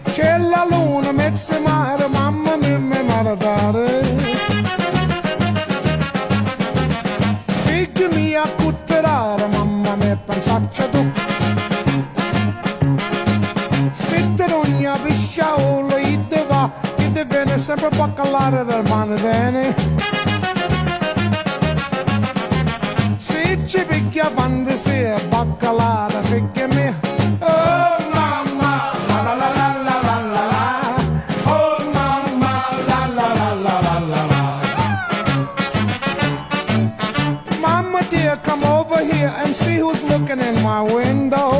C'è la luna, mezzo mare, mamma mia, mi maradare. Figli mia, cutterare, mamma mia, pensaccia tu. Sitte ogni pisciaolo, ide va, ide viene sempre a baccalare del mano bene. Se ci picchia quando si è baccalare, figli mia. Oh mamma, la la la la la la la la. Oh mamma, la la la la la la la. Mama dear, come over here and see who's looking in my window.